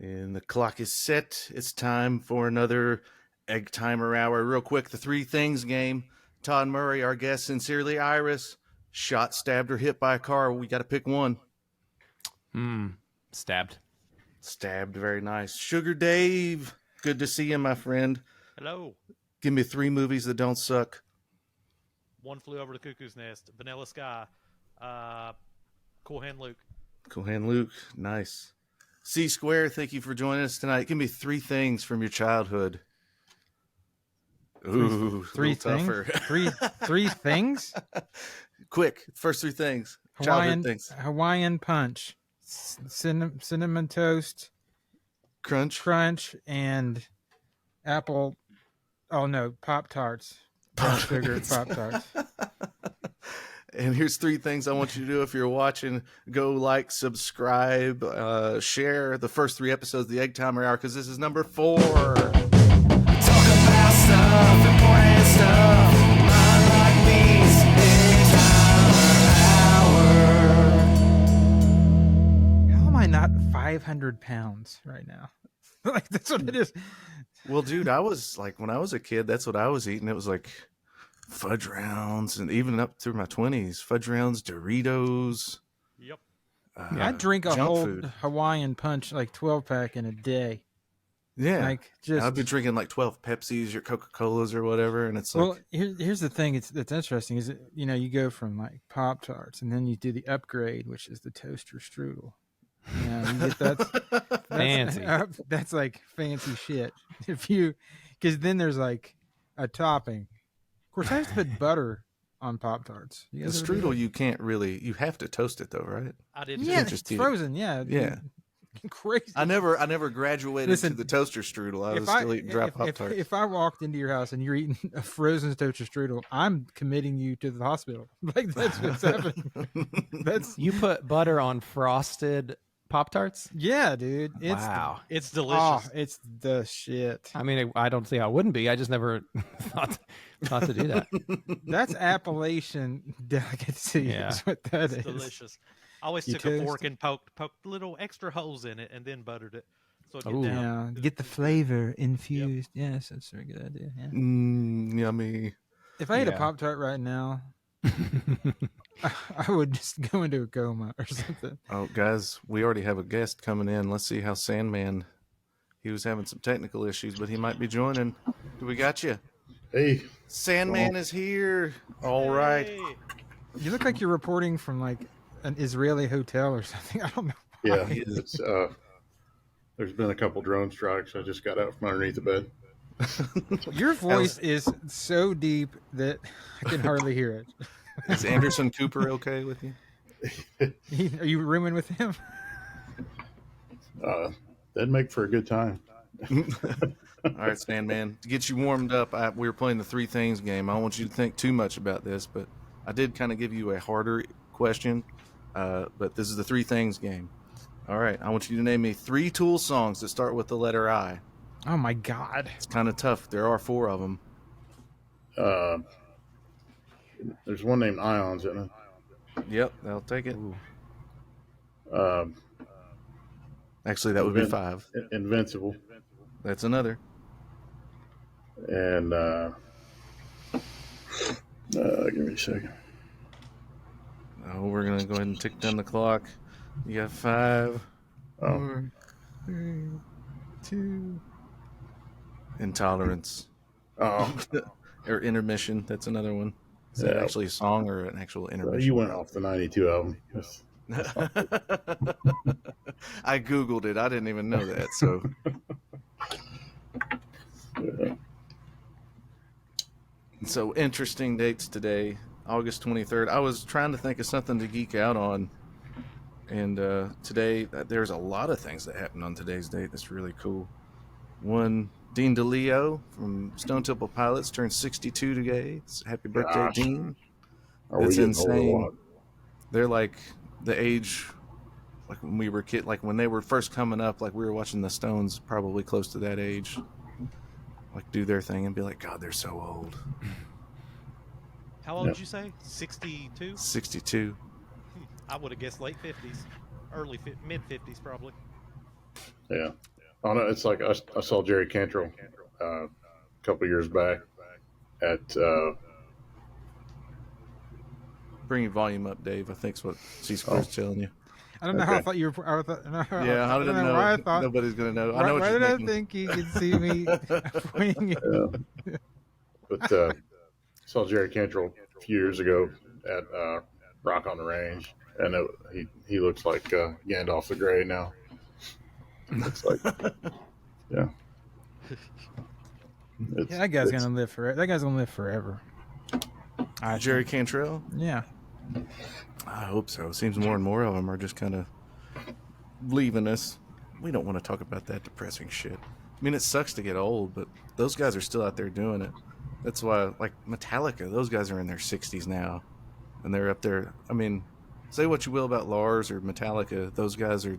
And the clock is set. It's time for another Egg Timer Hour. Real quick, the three things game. Todd Murray, our guest, sincerely Iris, shot, stabbed, or hit by a car. We got to pick one. Stabbed. Stabbed, very nice. Sugar Dave, good to see you, my friend. Hello. Give me three movies that don't suck. One Flew Over the Cuckoo's Nest, Vanilla Sky, Cool Hand Luke. Cool Hand Luke, nice. CSQUARE, thank you for joining us tonight. Give me three things from your childhood. Ooh, three things. Tougher. Three things. Quick, first three things. Childhood things. Hawaiian punch, cinnamon toast, crunch, and apple. Oh no, Pop-Tarts. Sugar Pop-Tarts. And here's three things I want you to do if you're watching. Go like, subscribe, share the first three episodes of the Egg Timer Hour, because this is number 4. Talk about stuff, important stuff. Mind like these, Egg Timer Hour. How am I not 500 pounds right now? Like, that's what it is. Well, dude, I was like, when I was a kid, that's what I was eating. It was like fudge rounds, and even up through my 20s, fudge rounds, Doritos. Yep. I drink a whole food. Hawaiian punch, like 12-pack in a day. Yeah. Like, just I've been drinking like 12 Pepsis or Coca-Colas or whatever, and it's well, like... here's the thing that's interesting is that, you know, you go from like Pop-Tarts, and then you do the upgrade, which is the toaster strudel. Yeah, you get that's Fancy. That's like fancy shit. Because then there's like a topping. Of course, I have to put butter on Pop-Tarts. The strudel, you can't really... You have to toast it, though, right? I did. Yeah, just it's eat it. frozen. Yeah. Yeah. Crazy. I never graduated Listen, to the toaster strudel. I was still eating dry Pop-Tarts. If I walked into your house and you're eating a frozen toaster strudel, I'm committing you to the hospital. Like, that's what's happening. You put butter on frosted Pop-Tarts? Yeah, dude. Wow. It's delicious. It's the shit. I mean, I don't see how it wouldn't be. I just never thought to do that. That's Appalachian delicacy. Yeah. Is what that It's is. delicious. I always You took a toast fork and poked little extra holes in it and then buttered it. So it Ooh. get down. Yeah, get the flavor infused. Yes, that's a very good idea. Yeah. Yummy. If I ate a Yeah. Pop-Tart right now, I would just go into a coma or something. Oh, guys, we already have a guest coming in. Let's see how Sandman... He was having some technical issues, but he might be joining. Do we got you? Hey, Sandman is here. All right. Hey. You look like you're reporting from like an Israeli hotel or something. I don't know. yeah, it's there's been a couple drone strikes. I just got out from underneath the bed. Your voice is so deep that I can hardly hear it. Is Anderson Cooper okay with you? Are you rooming with him? That'd make for a good time. All right, Sandman. To get you warmed up, we were playing the three things game. I don't want you to think too much about this, but I did kind of give you a harder question. But this is the three things game. All right, I want you to name me 3 Tool songs that start with the letter I. Oh my God. It's kind of tough. There are 4 of them. There's one named Ions in it. Yep, I'll take it. Um, Actually, that would be 5. Invincible. That's another. And give me a second. Oh, we're going to go ahead and tick down the clock. You got 5. 4, 3, 2. Intolerance. Oh, Or Intermission. That's another one. Is that actually a song or an actual intermission? you went off the 92 album. I Googled it. I didn't even know that. So, so interesting dates today. August 23rd. I was trying to think of something to geek out on. And today, there's a lot of things that happened on today's date that's really cool. One, Dean DeLeo from Stone Temple Pilots turned 62 today. Happy birthday, Gosh. Dean. Are we That's getting older or insane. what? They're like the age, like when we were like when they were first coming up, like we were watching the Stones, probably close to that age. Like do their thing and be like, God, they're so old. How old did you say? 62? 62. I would have guessed late 50s, mid 50s probably. Yeah. Oh no, it's like I saw Jerry Cantrell a couple years back at Bring your volume up, Dave. I think's what C-Square's telling you. I don't know how I Okay. thought you were. I thought, Yeah, I I don't didn't know know. why I thought. Nobody's gonna know. I know what Why you're did I thinking. think you could see me pointing it? Yeah. But saw Jerry Cantrell a few years ago at Rock on the Range, and he looks like Gandalf the Grey now. It's like, yeah. Yeah, that guy's gonna live forever. That guy's gonna live forever. Jerry Cantrell. Yeah. I hope so. Seems more and more of them are just kind of leaving us. We don't want to talk about that depressing shit. I mean, it sucks to get old, but those guys are still out there doing it. That's why, like Metallica, those guys are in their 60s now, and they're up there. I mean, say what you will about Lars or Metallica, those guys are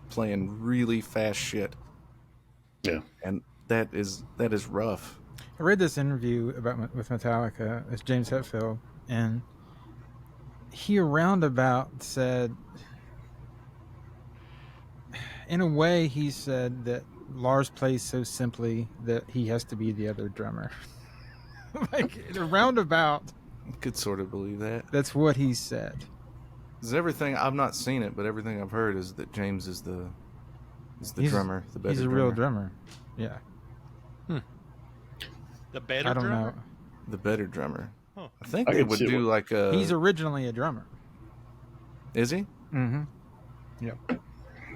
playing really fast shit. Yeah. And that is rough. I read this interview with Metallica. It's James Hetfield, and he roundabout said, in a way, he said that Lars plays so simply that he has to be the other drummer. Like, in a roundabout, Could sort of believe that. that's what he said. 'Cause everything, I've not seen it, but everything I've heard is that James is the drummer, the better He's a real drummer. Yeah. The better I don't drummer? know. The better drummer. Huh. I think I they could would see do what- like a. He's originally a drummer. Is he? Mm-hmm. Yep.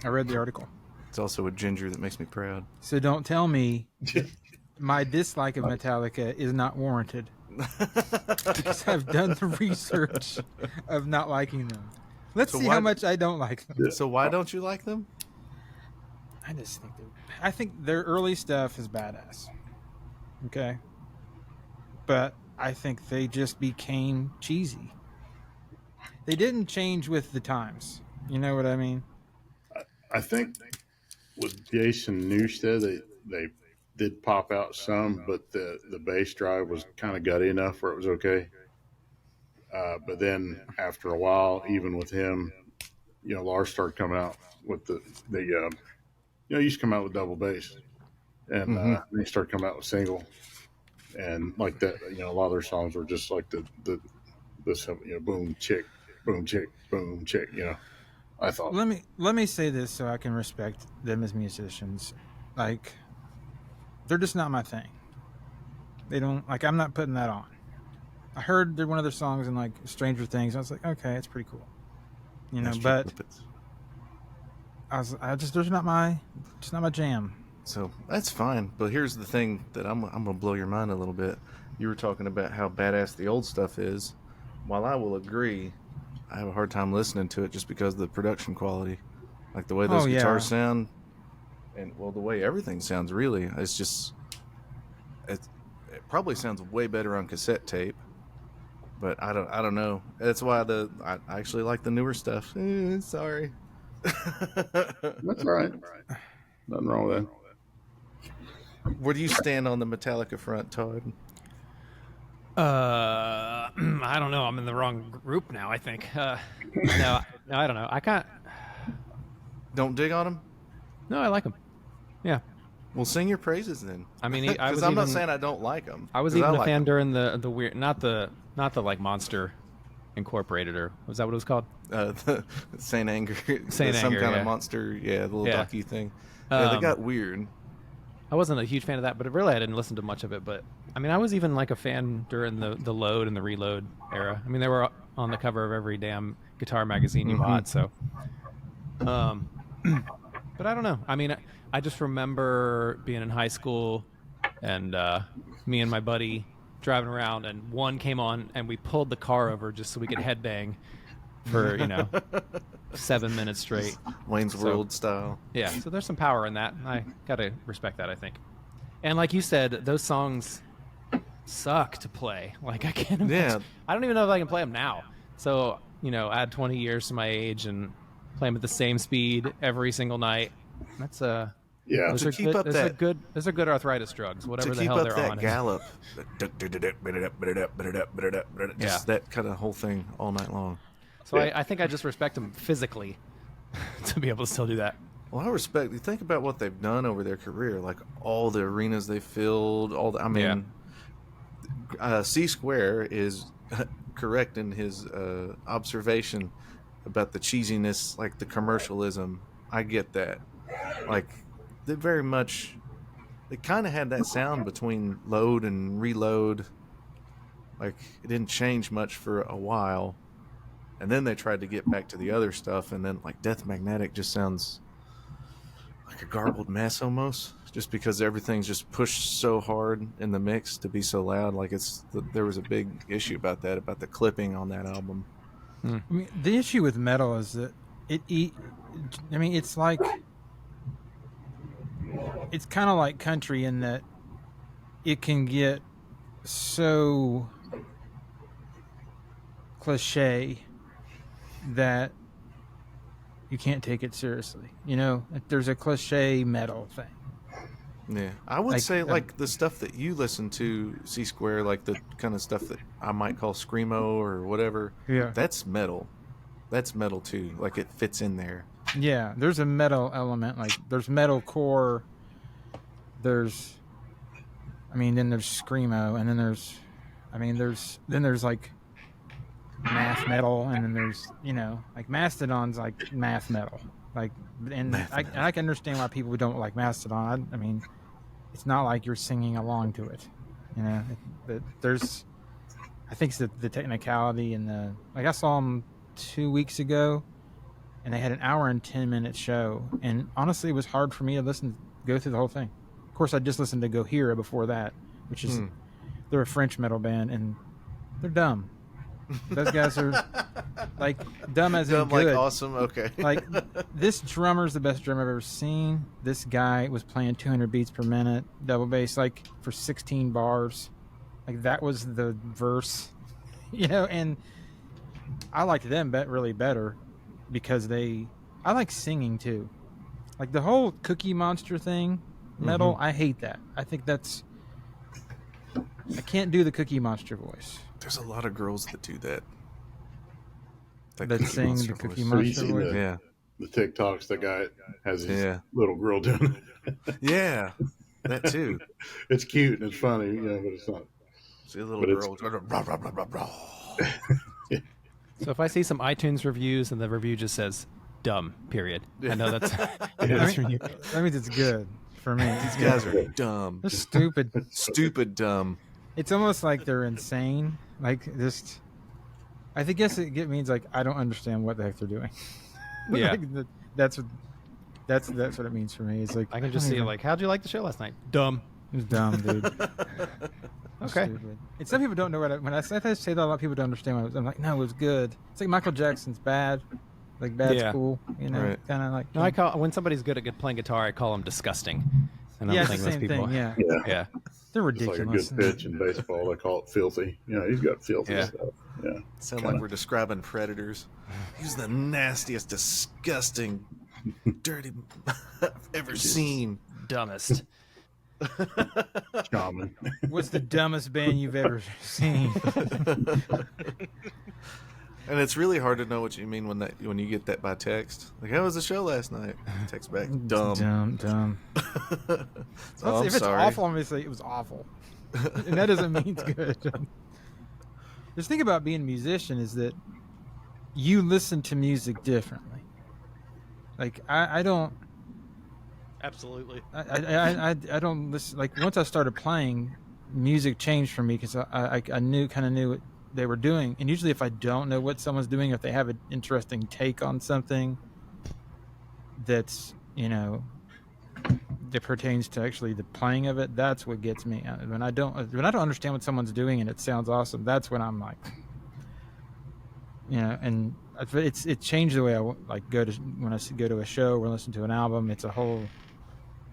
I read the article. It's also a ginger that makes me proud. So don't tell me my dislike of Metallica is not warranted. Because I've done the research of not liking them. Let's So see why- how much I don't like them. So why don't you like them? I just think I think their early stuff is badass. Okay. But I think they just became cheesy. They didn't change with the times. You know what I mean? I think with Jason Newsted, they did pop out some, but the bass drive was kind of gutty enough where it was okay. But then after a while, even with him, Lars started coming out with the he used to come out with double bass, and then he started coming out with single, and like that. A lot of their songs were just like the boom chick, boom chick, boom chick. I thought. Let me say this so I can respect them as musicians. Like, they're just not my thing. They don't like. I'm not putting that on. I heard one of their songs in like Stranger Things. I was like, okay, it's pretty cool. But they're not my jam. So that's fine. But here's the thing that I'm gonna blow your mind a little bit. You were talking about how badass the old stuff is. While I will agree, I have a hard time listening to it just because of the production quality, like the way those guitars sound, and the way everything sounds. Really, it's just it probably sounds way better on cassette tape. But I don't know. That's why I actually like the newer stuff. Sorry. That's all right. Nothing wrong with that. Where do you stand on the Metallica front, Todd? I don't know. I'm in the wrong group now, I think. No, I don't know. I can't. Don't dig on them? No, I like him. Yeah. Well, sing your praises then. I mean, Because I'm not saying I don't like them. I was even a fan during the weird, not the like Monster Incorporated, or was that what it was called? The Saint Anger. Saint some Anger, kind yeah. of monster. Yeah, the little Yeah. ducky thing. Yeah, they got weird. I wasn't a huge fan of that, but really I didn't listen to much of it. But I mean, I was even like a fan during the Load and the Reload era. I mean, they were on the cover of every damn guitar magazine you bought. So, but I don't know. I mean, I just remember being in high school and me and my buddy driving around, and one came on, and we pulled the car over just so we could headbang for 7 minutes straight. Wayne's World style. Yeah, so there's some power in that. I gotta respect that, I think. And like you said, those songs suck to play. Like, I can't imagine. Yeah. I don't even know if I can play them now. So, add 20 years to my age and play them at the same speed every single night. That's Yeah. those To are keep good, up those that- are good. Those are good arthritis drugs, whatever To the keep hell up they're that on. gallop. Yeah. Just that kind of whole thing all night long. So I think I just respect them physically to be able to still do that. Well, I respect. You think about what they've done over their career, like all the arenas they filled. All the, I mean, C Square is correct in his observation about the cheesiness, like the commercialism. I get that. Like they very much, they kind of had that sound between Load and Reload. Like it didn't change much for a while, and then they tried to get back to the other stuff, and then like Death Magnetic just sounds like a garbled mess almost, just because everything's just pushed so hard in the mix to be so loud. Like there was a big issue about that, about the clipping on that album. I mean, the issue with metal is that I mean, it's kind of like country in that it can get so cliche that you can't take it seriously. You know, like there's a cliche metal thing. Yeah, I would Like, say like the stuff that you listen to, C Square, like the kind of stuff that I might call screamo or whatever. Yeah. That's metal. That's metal too. Like it fits in there. Yeah, there's a metal element. Like there's metalcore. There's, I mean, then there's screamo, and then there's like math metal, and then there's, you know, like Mastodon's like math metal. Like, and I can understand why people don't like Mastodon. I mean, it's not like you're singing along to it, you know. But there's, I think it's the technicality and the, like I saw them 2 weeks ago, and they had an hour and 10-minute show, and honestly, it was hard for me to go through the whole thing. Of course, I just listened to Gohira before that, which is they're a French metal band, and they're dumb. Those guys are like dumb as in good. Like awesome. Okay. Like this drummer's the best drummer I've ever seen. This guy was playing 200 beats per minute, double bass, like for 16 bars. Like that was the verse, you know. And I liked them really better because I like singing too. Like the whole Cookie Monster thing, metal. I hate that. I think I can't do the Cookie Monster voice. There's a lot of girls that do that. That sing the Cookie So you Monster see voice. Yeah. the TikToks, the guy has his Yeah. little girl doing it. Yeah. That too. It's cute and it's funny, you know, but it's not. See a little But it's- girl. Rah, rah, rah, rah, rah. So if I see some iTunes reviews and the review just says dumb, period, I know that's That means it's good for me. These guys are dumb. They're stupid. Stupid dumb. It's almost like they're insane. Like just, I guess it means like I don't understand what the heck they're doing. Yeah. Like, that's what it means for me. It's like I can just see it like, how'd you like the show last night? Dumb. it was dumb, dude. Okay. Stupid. And some people don't know when I say that, a lot of people don't understand what I'm like. No, it was good. It's like Michael Jackson's bad. Like bad's Yeah. cool. You know, Right. kind of like. No, I call when somebody's good at playing guitar, I call them disgusting. And yeah, I'm it's the thinking same those people. thing. Yeah, Yeah. they're It's like a ridiculous. good pitch in baseball. They call it filthy. You know, he's got filthy Yeah. stuff. Yeah. Sound like we're describing predators. He's the nastiest, disgusting, dirty I've ever seen. Dumbest. Shaman. What's the dumbest band you've ever seen? And it's really hard to know what you mean when you get that by text. Like, how was the show last night? Text back, dumb. Dumb. Oh, I'm if it's sorry. awful, I'm gonna say it was awful, and that doesn't mean it's good. The thing about being a musician is that you listen to music differently. Like I don't. Absolutely. I don't listen. Like once I started playing, music changed for me because I knew what they were doing. And usually, if I don't know what someone's doing, if they have an interesting take on something that's, you know, that pertains to actually the playing of it, that's what gets me. When I don't understand what someone's doing and it sounds awesome, that's when I'm like, you know, and it changed the way I like when I go to a show or listen to an album. It's a whole.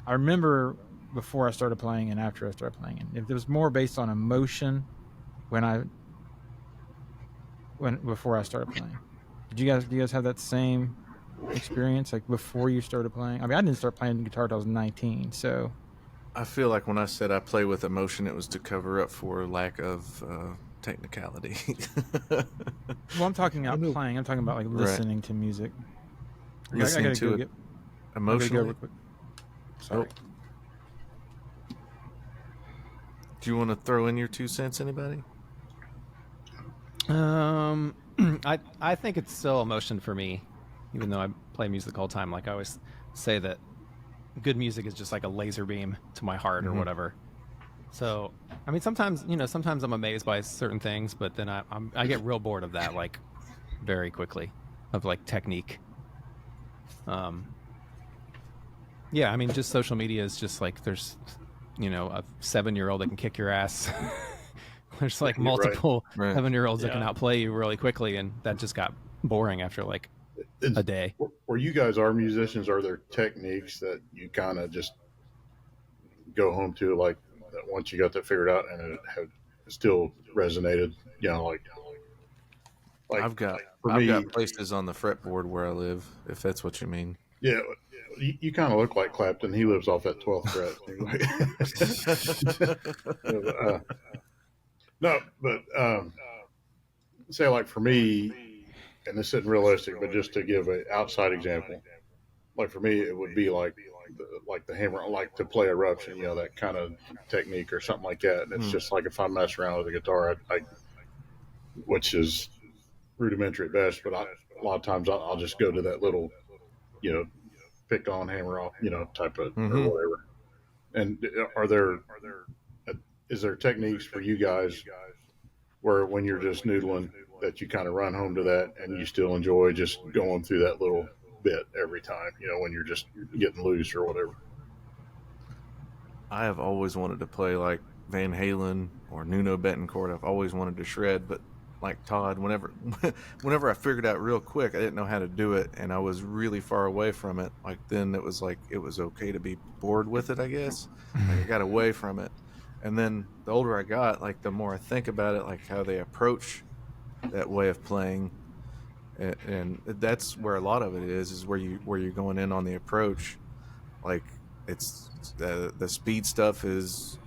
I remember before I started playing and after I started playing, and if it was more based on emotion before I started playing. Do you guys have that same experience, like before you started playing? I mean, I didn't start playing guitar until I was 19, so. I feel like when I said I play with emotion, it was to cover up for lack of technicality. Well, I'm talking about playing. I'm talking about like listening to music. Listening I gotta to go it. get. Emotionally? real quick. Sorry. Do you want to throw in your 2 cents, anybody? I think it's still emotion for me, even though I play music all the time. Like I always say that good music is just like a laser beam to my heart or whatever. So, I mean, sometimes I'm amazed by certain things, but then I get real bored of that, like very quickly, of like technique. Yeah, I mean, just social media is just like there's, a 7-year-old that can kick your ass. There's like multiple Right. 7-year-olds that can Yeah. outplay you really quickly, and that just got boring after like a day. Where you guys are musicians, are there techniques that you kind of just go home to, like that once you got that figured out and it had still resonated? Like I've got for me, places on the fretboard where I live, if that's what you mean. yeah, you kind of look like Clapton. He lives off that 12th fret. Anyway. No, but say like for me, and this isn't realistic, but just to give an outside example, like for me, it would be like the hammer, like to play Eruption, that kind of technique or something like that. And it's just like if I mess around with the guitar, which is rudimentary at best, but a lot of times I'll just go to that little, pick on, hammer off, type of or whatever. And is there techniques for you guys where when you're just noodling that you kind of run home to that and you still enjoy just going through that little bit every time, when you're just getting loose or whatever? I have always wanted to play like Van Halen or Nuno Betancourt. I've always wanted to shred, but like Todd, whenever I figured out real quick, I didn't know how to do it, and I was really far away from it. Like then it was okay to be bored with it, I guess. Like I got away from it, and then the older I got, like the more I think about it, like how they approach that way of playing, and that's where a lot of it is where you're going in on the approach. Like it's the speed stuff is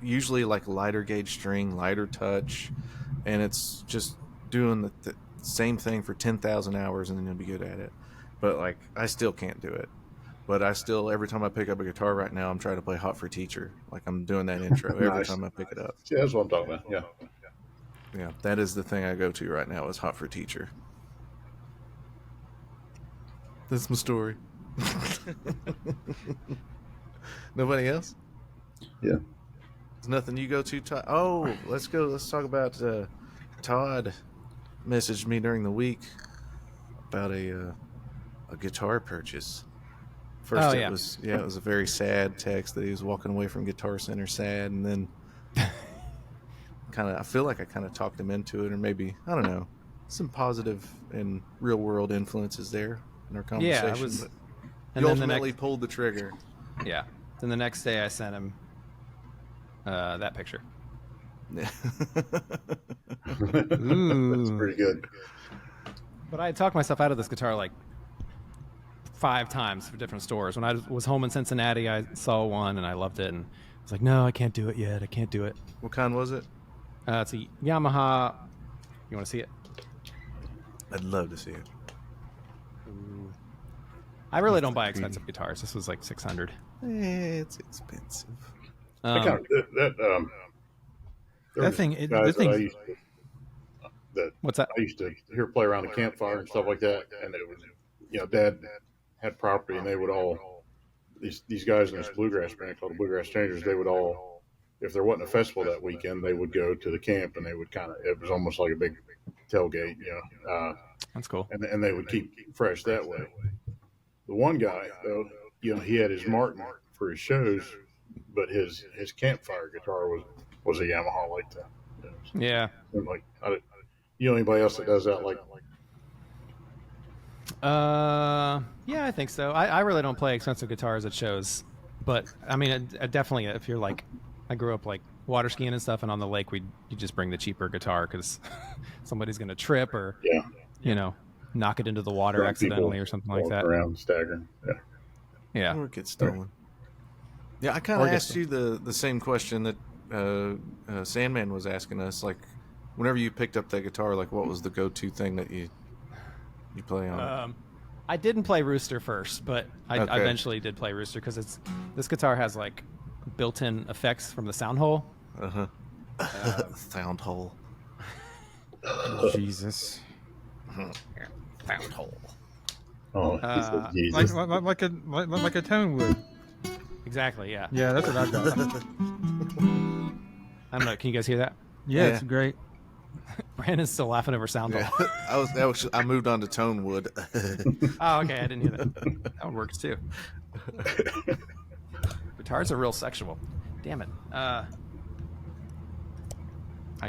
usually like lighter gauge string, lighter touch, and it's just doing the same thing for 10,000 hours and then you'll be good at it. But like I still can't do it. But I still, every time I pick up a guitar right now, I'm trying to play Hot for Teacher. Like I'm doing that intro every Nice. time I pick it up. See, that's what I'm talking about. Yeah. Yeah, that is the thing I go to right now is Hot for Teacher. That's my story. Nobody else? Yeah. There's nothing you go to, Todd? Oh, let's go. Let's talk about Todd messaged me during the week about a guitar purchase. First, it was a very sad text that he was walking away from Guitar Center sad, and then I feel like I kind of talked him into it, or maybe, I don't know, some positive and real world influences there in our conversation. Yeah, I was. But And you then ultimately pulled the trigger. Yeah. Then the next day I sent him that picture. Ooh. That's pretty good. But I had talked myself out of this guitar like 5 times for different stores. When I was home in Cincinnati, I saw one and I loved it, and I was like, no, I can't do it yet. I can't do it. What kind was it? It's a Yamaha. You want to see it? I'd love to see it. I really don't buy expensive guitars. This was like $600. It's expensive. That thing, the guys that thing, What's that? I used to hear play around the campfire and stuff like that, and it was, Dad had property, and they would all these guys in this bluegrass band called the Bluegrass Changers. They would all, if there wasn't a festival that weekend, they would go to the camp, and they would it was almost like a big tailgate, That's cool. and they would keep fresh that way. The one guy, though, he had his Martin for his shows, but his campfire guitar was a Yamaha like that. Yeah. And like, anybody else that does that? Like, Yeah, I think so. I really don't play expensive guitars at shows, but I mean, definitely if you're like, I grew up like water skiing and stuff, and on the lake you just bring the cheaper guitar because somebody's gonna trip or knock it into the water drunk accidentally people or something like walking that. around staggering. Yeah. Yeah. Or it gets stolen. Yeah, I kind Or of get asked you the same question that Sandman was asking us. Like, whenever you picked up that guitar, like, what was the go-to thing that you play on? I didn't play Rooster first, but I Okay. eventually did play Rooster because this guitar has like built-in effects from the sound hole. Sound hole. Jesus. Sound hole. Oh, he said Jesus. Like a tone would. Exactly. Yeah. Yeah, that's what I've got. I don't know. Can you guys hear that? Yeah, Yeah. it's great. Brandon's still laughing over sound hole. I moved on to tone wood. Oh, okay. I didn't hear that. That one works too. Guitars are real sexual. Damn it. I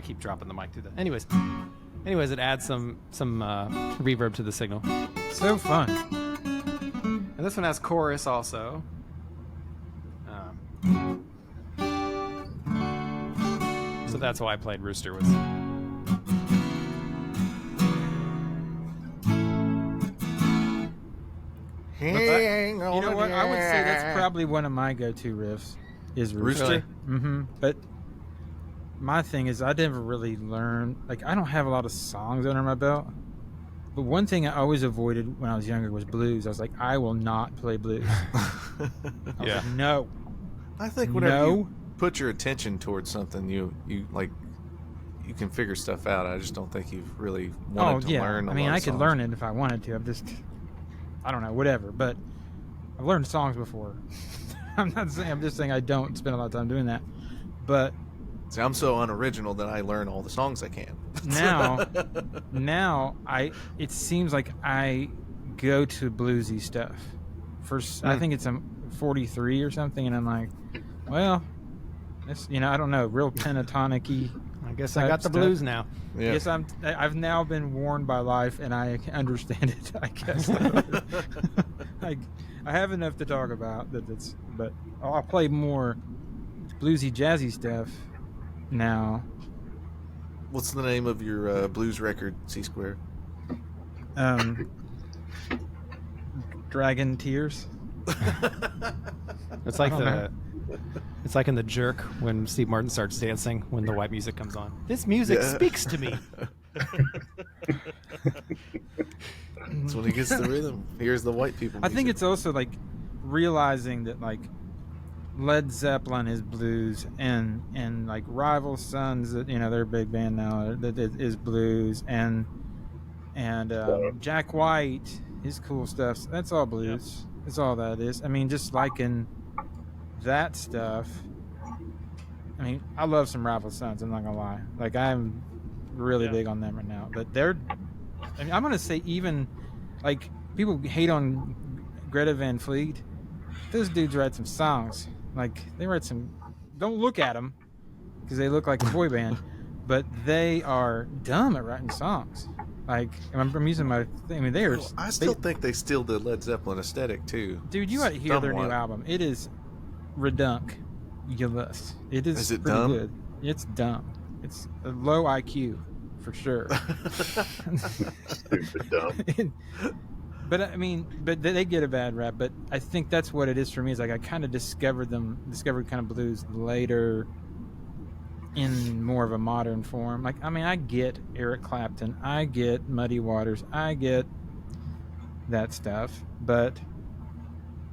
keep dropping the mic through that. Anyways, it adds some reverb to the signal. So fun. And this one has chorus also. So that's why I played Rooster was. Hang on. You know what? I would say that's probably one of my go-to riffs. Is Rooster. Really? Mm-hmm. But my thing is, I never really learned. Like, I don't have a lot of songs under my belt. But one thing I always avoided when I was younger was blues. I was like, I will not play blues. I was Yeah. like, no. I think whenever No. you put your attention towards something, you like you can figure stuff out. I just don't think you've really wanted to learn. I mean, I could learn it if I wanted to. I don't know, whatever. But I've learned songs before. I'm just saying I don't spend a lot of time doing that. But See, I'm so unoriginal that I learn all the songs I can. now it seems like I go to bluesy stuff. I think it's 43 or something, and I'm like, well, it's, I don't know, real pentatonic-y. I guess I got the stuff. blues now. Yeah. Yes, I've now been warned by life, and I understand it. I guess. I have enough to talk about but I'll play more bluesy, jazzy stuff now. What's the name of your blues record, C-Square? Dragon Tears. It's like I don't it's like in The Jerk when Steve Martin starts dancing when the white music comes on. This music Yeah. speaks to me. That's when he gets the rhythm. Here's the white people. I think music. it's also like realizing that like Led Zeppelin is blues and like Rival Sons, that they're a big band now, that is blues, and Jack White, his cool stuff, that's all blues. That's all that is. I mean, just liking that stuff. I mean, I love some Rival Sons, I'm not gonna lie. Like, I'm really big on them right now. But I'm gonna say, even like, people hate on Greta Van Fleet. Those dudes write some songs. Like, they write some. Don't look at them because they look like a boy band, but they are dumb at writing songs. Like, I'm using my thing. I mean, they are. I still think they steal the Led Zeppelin aesthetic too. Dude, you ought to hear their new Somewhat. album. It is redunculous. It is. Is it pretty dumb? good. It's dumb. It's a low IQ for sure. Stupid dumb. But I mean, they get a bad rap. But I think that's what it is for me. Is like I kind of discovered kind of blues later, in more of a modern form. Like, I mean, I get Eric Clapton, I get Muddy Waters, I get that stuff. But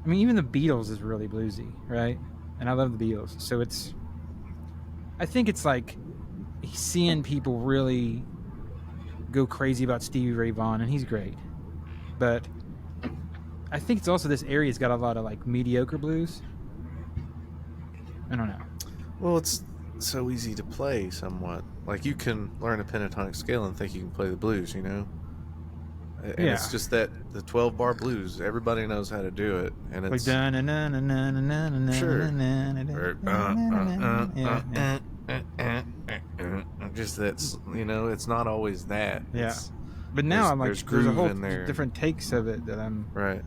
I mean, even the Beatles is really bluesy, right? And I love the Beatles, so I think it's like seeing people really go crazy about Stevie Ray Vaughan, and he's great. But I think it's also this area's got a lot of like mediocre blues. I don't know. Well, it's so easy to play somewhat. Like, you can learn a pentatonic scale and think you can play the blues, And Yeah. it's just that the 12-bar blues, everybody knows how to do it, and Like it's dun na na na na na na Sure. na just that's it's not always that. Yeah. It's- But now There's- I'm like, there's there's a groove whole in there. different takes of it that I'm right.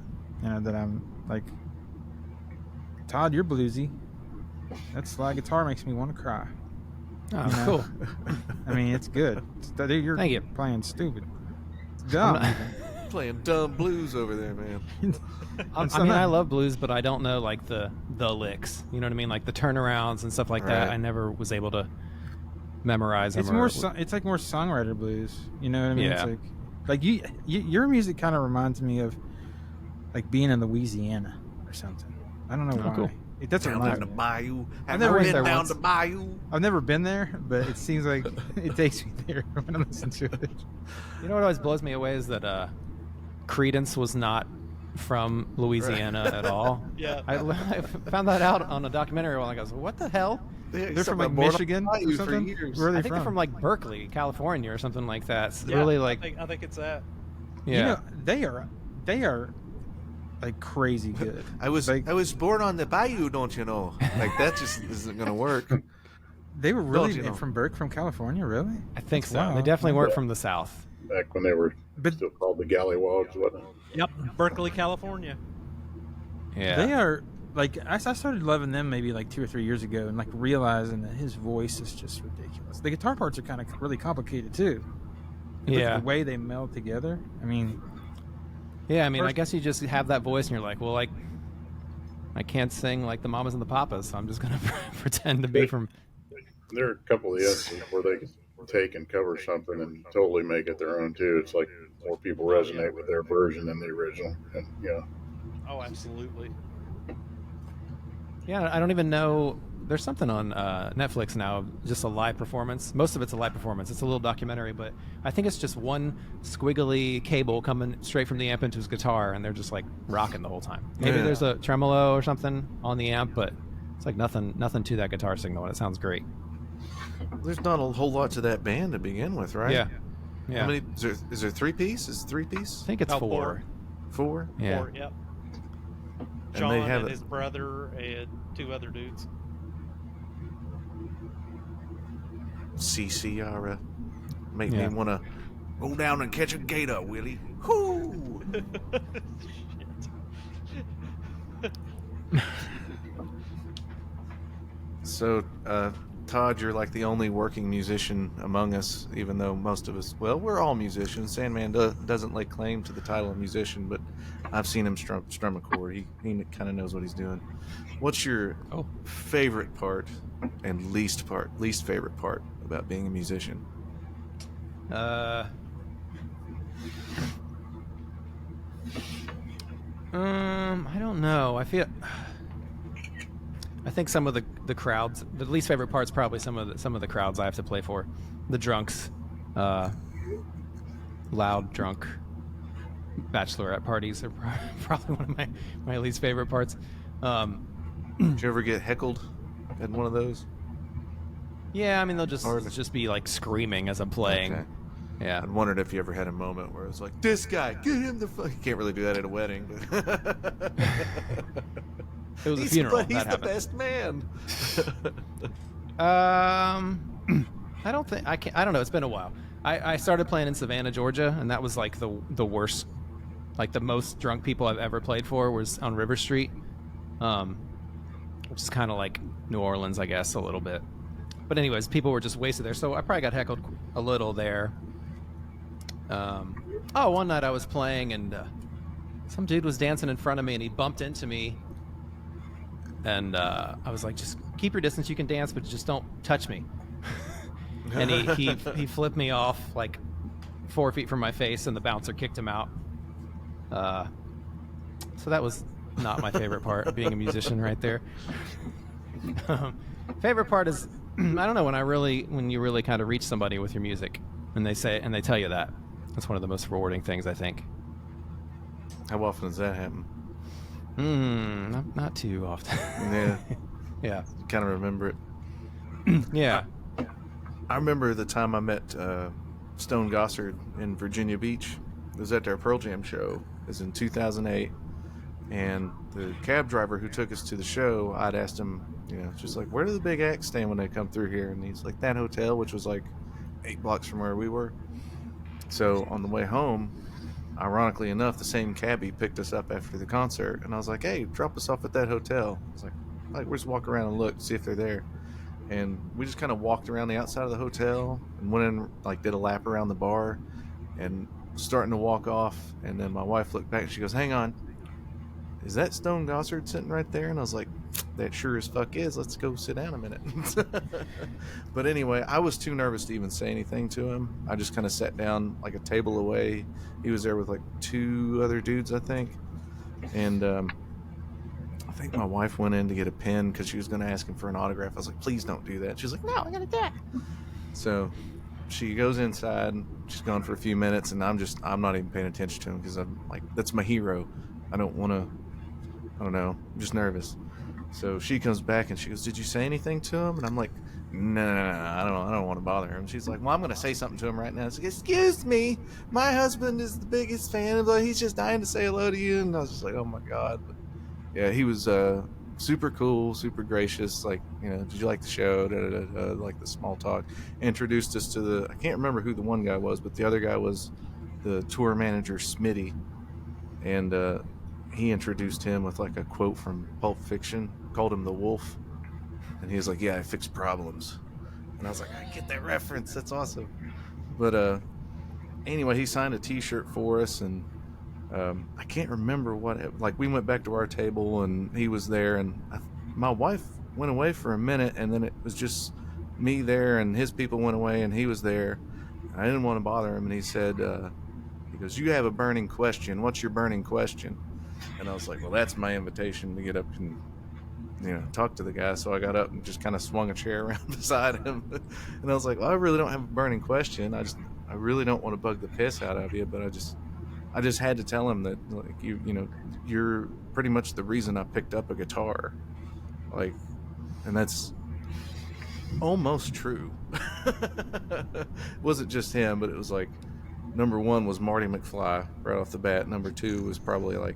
like, Todd, you're bluesy. That slide guitar makes me want to cry. Oh, You know? cool. I mean, it's good. Dude, you're Thank you. playing stupid. It's dumb. Playing dumb blues over there, man. I mean, I love blues, but I don't know like the licks. You know what I mean? Like the turnarounds and stuff like that. Right. I never was able to memorize them. It's more. It's like more songwriter blues. You know what I mean? Yeah. It's like your music kind of reminds me of like being in Louisiana or something. I don't know why. cool. It doesn't Down remind in the me. bayou. Have never you went been there down once. the bayou? I've never been there, but it seems like it takes me there when I listen to it. You know what always blows me away is that Creedence was not from Louisiana at all. Yeah. I found that out on a documentary a while ago. I was like, what the hell? They're from like Michigan or something. Where are they I think they're from like Berkeley, California, or something like that. It's Yeah, really like, I think it's that. yeah. You know, they are like crazy good. I was Like- born on the bayou, don't you know? Like that just isn't gonna work. They were really you know? from California, really? I think so. Wow. They definitely weren't from the South. Back when they were But- still called the Gallywogs, wasn't it? Yep, Berkeley, California. Yeah. They are like I started loving them maybe like 2 or 3 years ago, and like realizing that his voice is just ridiculous. The guitar parts are kind of really complicated too. But Yeah. the way they meld together. I mean, Yeah, I mean, I First- guess you just have that voice and you're like, well, like, I can't sing like the Mamas and the Papas, so I'm just going to pretend to be from... There are a couple of instances where they can take and cover something and totally make it their own too. It's like more people resonate with their version than the original, and Oh, absolutely. Yeah, I don't even know... There's something on Netflix now, just a live performance. Most of it's a live performance. It's a little documentary, but I think it's just one squiggly cable coming straight from the amp into his guitar, and they're just like rocking the whole time. Maybe Yeah. there's a tremolo or something on the amp, but it's like nothing to that guitar signal, and it sounds great. There's not a whole lot to that band to begin with, right? Yeah. Yeah. How many? Is there 3 piece? Is it 3 piece? I think it's Oh, 4. 4? Yeah. Or, yep. And John they have and it- his brother and 2 other dudes. CCR make Yeah. me want to go down and catch a gator, Willie. Whoo! So, Todd, you're like the only working musician among us, even though most of us, well, we're all musicians. Sandman doesn't lay claim to the title of musician, but I've seen him strum a chord. He kind of knows what he's doing. What's your favorite part and least favorite part about being a musician? I don't know. I think some of the crowds. The least favorite part's probably some of the crowds I have to play for. The drunks, loud drunk bachelorette parties are probably one of my least favorite parts. Did you ever get heckled at one of those? Yeah, I mean they'll Or- just be like screaming as I'm playing. Okay. Yeah. I wondered if you ever had a moment where it was like, this guy, get him the fuck. You can't really do that at a wedding, but It was a funeral. But he's that the happened. best man. I don't think I can. I don't know. It's been a while. I started playing in Savannah, Georgia, and that was like the worst, like the most drunk people I've ever played for was on River Street, which is kind of like New Orleans, I guess, a little bit. But anyways, people were just wasted there, so I probably got heckled a little there. One night I was playing and some dude was dancing in front of me and he bumped into me. And I was like, just keep your distance. You can dance, but just don't touch me. And he flipped me off like 4 feet from my face, and the bouncer kicked him out. So that was not my favorite part of being a musician right there. Favorite part is, I don't know, when you really kind of reach somebody with your music, and they tell you that. That's one of the most rewarding things, I think. How often does that happen? Not too often. Yeah, Yeah. kind of remember it. Yeah. I remember the time I met Stone Gossard in Virginia Beach. It was at their Pearl Jam show. It was in 2008. And the cab driver who took us to the show, I'd asked him, just like, where do the big acts stand when they come through here? And he's like, that hotel, which was like 8 blocks from where we were. So on the way home, ironically enough, the same cabbie picked us up after the concert. And I was like, hey, drop us off at that hotel. I was like, we'll just walk around and look, see if they're there. And we just kind of walked around the outside of the hotel and went in, did a lap around the bar and starting to walk off. And then my wife looked back and she goes, hang on, is that Stone Gossard sitting right there? And I was like, that sure as fuck is. Let's go sit down a minute. But anyway, I was too nervous to even say anything to him. I just kind of sat down like a table away. He was there with 2 other dudes, I think. And I think my wife went in to get a pen because she was going to ask him for an autograph. I was like, please don't do that. She's like, no, I got to do it. So she goes inside. She's gone for a few minutes, and I'm not even paying attention to him because I'm like, that's my hero. I don't know. I'm just nervous. So she comes back and she goes, did you say anything to him? And I'm like, no, I don't want to bother him. She's like, well, I'm going to say something to him right now. She's like, excuse me, my husband is the biggest fan of he's just dying to say hello to you. And I was just like, oh my God. But yeah, he was super cool, super gracious. Like, did you like the show? Like the small talk. Introduced us to I can't remember who the one guy was, but the other guy was the tour manager, Smitty. And he introduced him with like a quote from Pulp Fiction, called him the Wolf. And he was like, yeah, I fix problems. And I was like, I get that reference. That's awesome. But anyway, he signed a t-shirt for us, and I can't remember like we went back to our table and he was there, and my wife went away for a minute, and then it was just me there, and his people went away and he was there. I didn't want to bother him, and he said, he goes, you have a burning question. What's your burning question? And I was like, well, that's my invitation to get up and talk to the guy. So I got up and just kind of swung a chair around beside him. And I was like, well, I really don't have a burning question. I really don't want to bug the piss out of you, but I just had to tell him that, like, you're pretty much the reason I picked up a guitar. Like, and that's almost true. It wasn't just him, but it was like, number one was Marty McFly right off the bat. Number two was probably like,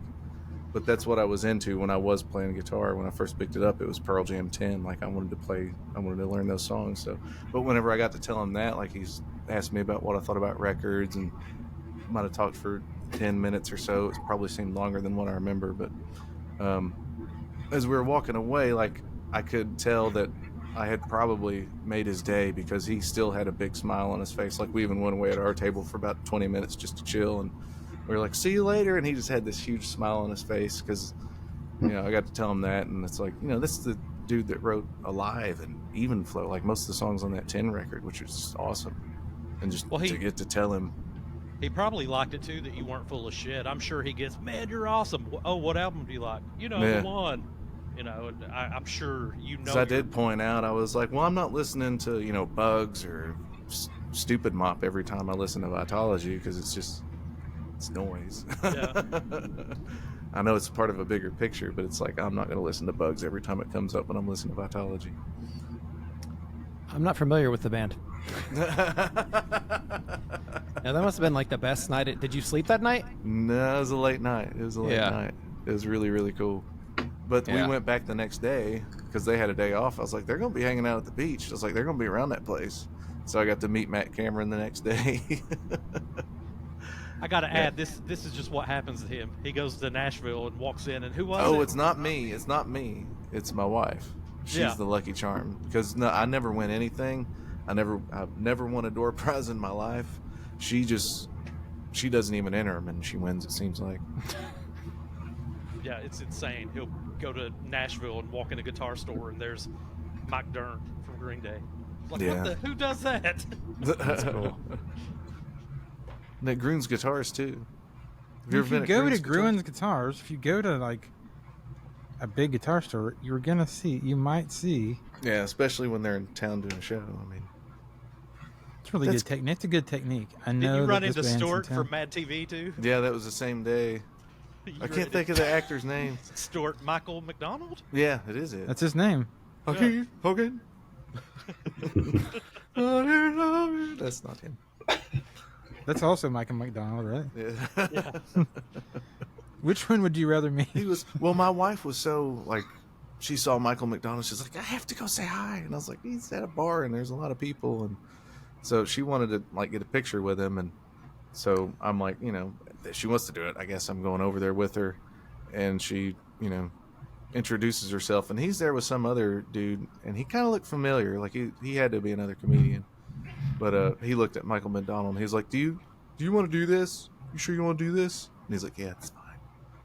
but that's what I was into when I was playing guitar. When I first picked it up, it was Pearl Jam 10. Like, I wanted to learn those songs. So, but whenever I got to tell him that, like, he's asked me about what I thought about records, and might have talked for 10 minutes or so. It probably seemed longer than what I remember. But as we were walking away, like, I could tell that I had probably made his day, because he still had a big smile on his face. Like, we even went away at our table for about 20 minutes just to chill, and we were like, see you later, and he just had this huge smile on his face because I got to tell him that. And it's like, this is the dude that wrote Alive and Even Flow, like most of the songs on that 10 record, which is just awesome. And just to get to tell him. He probably liked it too, that you weren't full of shit. I'm sure he gets, man, you're awesome. Oh, what album do you like? The one. I'm sure I did point out, I was like, well, I'm not listening to, Bugs or Stupid Mop every time I listen to Vitology, because it's noise. Yeah. I know it's part of a bigger picture, but it's like, I'm not going to listen to Bugs every time it comes up when I'm listening to Vitology. I'm not familiar with the band. Now, that must have been like the best night. Did you sleep that night? No, it was a late night. It was really, really cool. But we went back the next day because they had a day off. I was like, they're going to be hanging out at the beach. I was like, they're going to be around that place. So I got to meet Matt Cameron the next day. I got to add, this is just what happens to him. He goes to Nashville and walks in, and who was it? Oh, it's not me. It's not me. It's my wife. She's the lucky charm. Because I never win anything. I've never won a door prize in my life. She doesn't even enter them, and she wins, it seems like. Yeah, it's insane. He'll go to Nashville and walk in a guitar store, and there's Mike Dirnt from Green Day. Like, who does that? That's cool. And at Gruen's Guitars too. If you go to Gruen's Guitars, if you go to like a big guitar store, you might see. Yeah, especially when they're in town doing a show. I mean, it's really good technique. It's a good technique. I know. Did you run into Stuart from Mad TV too? Yeah, that was the same day. I can't think of the actor's name. Stuart Michael McDonald? Yeah, it is it. That's his name. Okay. That's not him. That's also Michael McDonald, right? Yeah. Which one would you rather meet? My wife was so, like, she saw Michael McDonald. She's like, I have to go say hi. And I was like, he's at a bar and there's a lot of people. And so she wanted to, like, get a picture with him. And so I'm like, if she wants to do it, I guess I'm going over there with her. And she, introduces herself. And he's there with some other dude. And he kind of looked familiar. Like, he had to be another comedian. But he looked at Michael McDonald and he was like, do you want to do this? You sure you want to do this? And he's like, yeah, it's fine.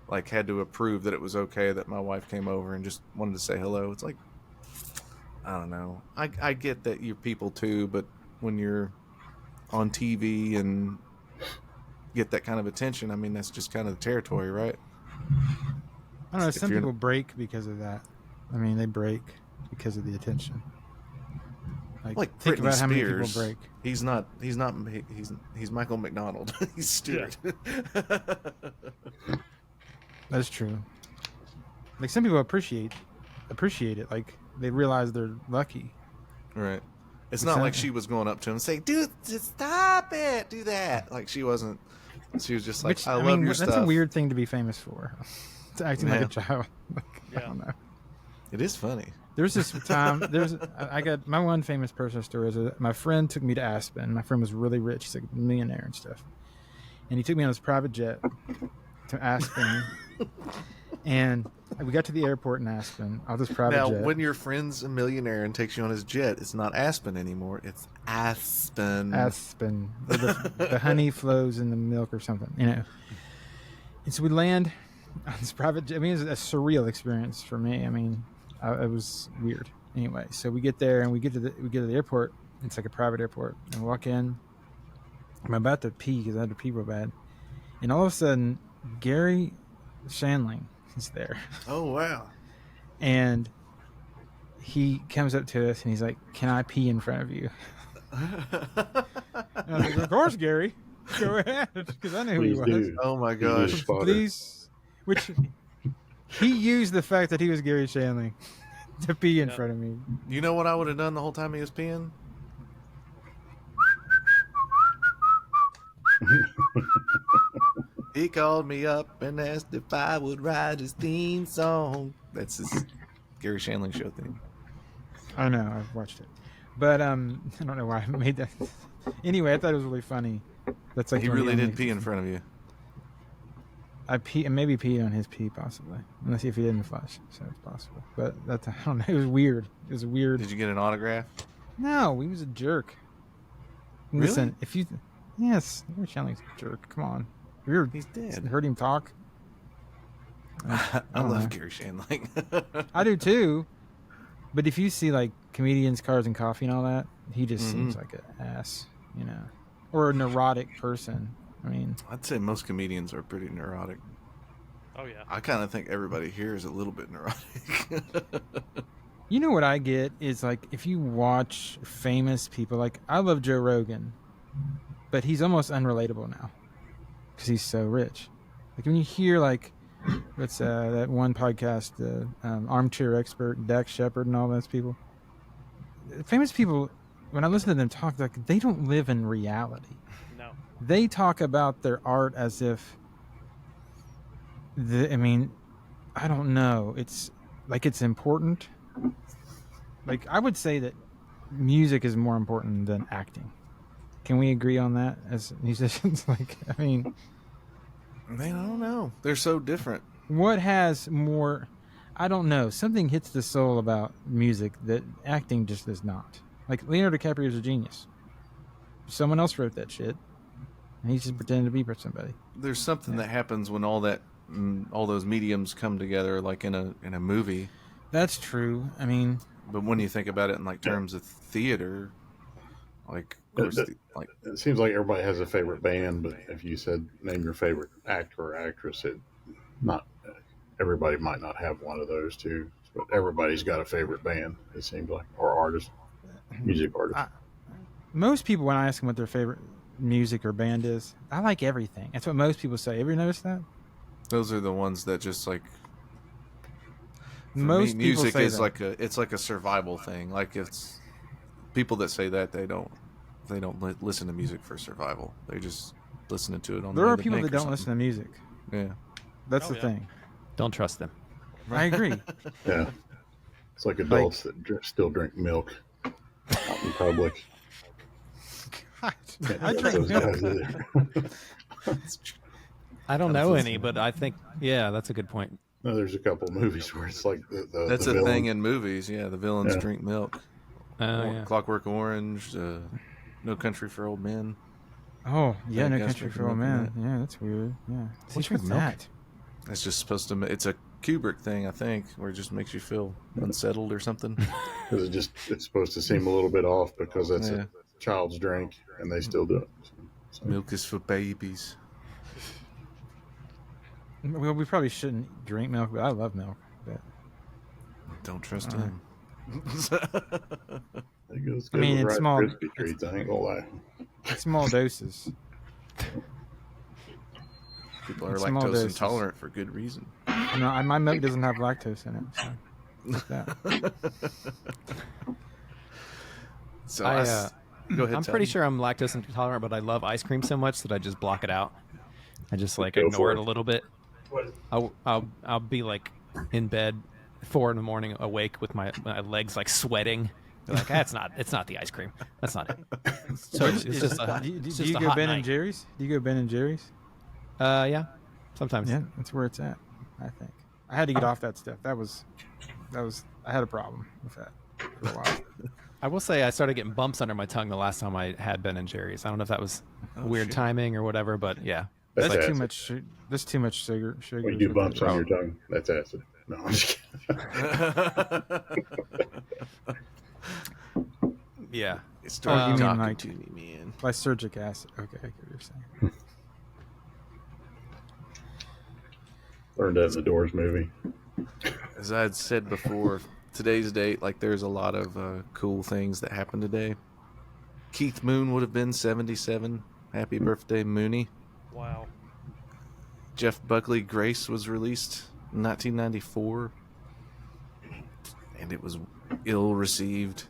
Like, had to approve that it was okay that my wife came over and just wanted to say hello. It's like, I don't know. I get that you're people too, but when you're on TV and get that kind of attention, I mean, that's just kind of the territory, right? I don't know. If Some you're- people break because of that. I mean, they break because of the attention. Like think Britney about how many people Spears, break. He's Michael McDonald. He's Stewart. That's true. Like some people appreciate it. Like they realize they're lucky. Right. It's It's not not- like she was going up to him and saying, "Dude, just stop it, do that." Like she wasn't. She was just like, Which "I love your that's stuff." a weird thing to be famous for. It's acting like Yeah. a child. Like, I Yeah. don't know. It is funny. There's this time. I got my one famous personal story is my friend took me to Aspen. My friend was really rich. He's like a millionaire and stuff. And he took me on his private jet to Aspen. And we got to the airport in Aspen on this private Now, jet. when your friend's a millionaire and takes you on his jet, it's not Aspen anymore. It's Aspen. Aspen, where the honey flows in the milk or something, you know. And so we land on this private jet. I mean, it was a surreal experience for me. I mean, it was weird. Anyway, so we get there and we get to the airport. It's like a private airport. And we walk in. I'm about to pee because I had to pee real bad. And all of a sudden, Garry Shandling is there. Oh wow! And he comes up to us and he's like, "Can I pee in front of you?" And I was like, "Of course, Garry. Go ahead," because I knew who he Please was. do. Oh my He's gosh! just fodder. Please, which he used the fact that he was Garry Shandling to pee in Yeah. front of me. You know what I would have done the whole time he was peeing? He called me up and asked if I would write his theme song. That's his Garry Shandling show theme. I know, I've watched it, but I don't know why I made that. Anyway, I thought it was really funny. That's like He one of really the did only- pee in front of you. I maybe peed on his pee, possibly. Unless if he didn't flush, so it's possible. But that's I don't know. It was weird. It was weird. Did you get an autograph? No, he was a jerk. Really? Listen, if you, yes, Garry Shandling's a jerk. Come on, have you ever He's dead. heard him talk? I don't love know. Garry Shandling. I do too. But if you see like comedians, cars, and coffee and all that, he just seems like an ass, you know, or a neurotic person. I mean, I'd say most comedians are pretty neurotic. Oh yeah. I kind of think everybody here is a little bit neurotic. you know what I get is like if you watch famous people, like I love Joe Rogan, but he's almost unrelatable now because he's so rich. Like when you hear like what's that one podcast, Armchair Expert, Dax Shepard, and all those people, famous people. When I listen to them talk, like they don't live in reality. No. They talk about their art as if I mean, I don't know. It's like it's important. Like I would say that music is more important than acting. Can we agree on that as musicians? Like, I mean, Man, I don't know. They're so different. what has more? I don't know. Something hits the soul about music that acting just does not. Like Leonardo DiCaprio is a genius. Someone else wrote that shit, and he's just pretending to be for somebody. There's something that happens when all those mediums come together, like in a movie. That's true. I mean, But when you think about it in like terms of theater, like of course, like It seems like everybody has a favorite band, but if you said name your favorite actor or actress, everybody might not have one of those two. But everybody's got a favorite band. It seems like, or artist, music artist. most people, when I ask them what their favorite music or band is, I like everything. That's what most people say. Ever notice that? those are the ones that just like. For Most me, people music say is that. it's like a survival thing. Like it's people that say that they don't listen to music for survival. They just listen to it on. There the are other people bank that or don't listen to something. music. Yeah. That's Oh, the yeah. thing. Don't trust them. I agree. Yeah, it's like adults that still drink milk out in public. God, Can't I trust drink those milk. guys either. I don't know any, but I think, yeah, that's a good point. No, there's a couple movies where it's like the That's the a thing villain- in movies. Yeah, the villains Yeah. drink milk. Oh, yeah. Clockwork Orange, No Country for Old Men. Oh, yeah, I No guess Country we for can Old look at Men. Yeah, that's weird. Yeah. What's drink with milk? that? It's just supposed to. It's a Kubrick thing, I think, where it just makes you feel unsettled or something. because it's supposed to seem a little bit off because that's Yeah. a child's drink and they still do it. So, Milk is for babies. Well, we probably shouldn't drink milk, but I love milk. But Don't trust Uh-huh. him. It goes I mean, good in with Rice small- Krispie treats. I ain't gonna lie. in small doses. People are It's small lactose doses. intolerant for good reason. No, my milk doesn't have lactose in it. So like that. So I'm go ahead. pretty Tony. sure I'm lactose intolerant, but I love ice cream so much that I just block it out. I just like Go ignore for it it. a little bit. I'll be like in bed 4 a.m. awake with my legs like sweating. They're like, it's not the ice cream. That's not it. So it's just a, do it's you just a go hot Ben and night. Jerry's? Do you go Ben and Jerry's? Yeah, sometimes. Yeah, that's where it's at. I think I had to get off that stuff. That was. I had a problem with that for a while. I will say I started getting bumps under my tongue the last time I had Ben and Jerry's. I don't know if that was weird shit. timing or whatever, but yeah. That's That's too acid. much. That's too much sugar. When you do bumps on your tongue, that's acid. No, I'm just kidding. Yeah. It started Oh, you mean talking like- to me, man. Lysergic acid. Okay, I get what you're saying. Learned that in the Doors movie. As I had said before, today's date, like there's a lot of cool things that happened today. Keith Moon would have been 77. Happy birthday, Mooney. Wow. Jeff Buckley Grace was released in 1994, and it was ill received.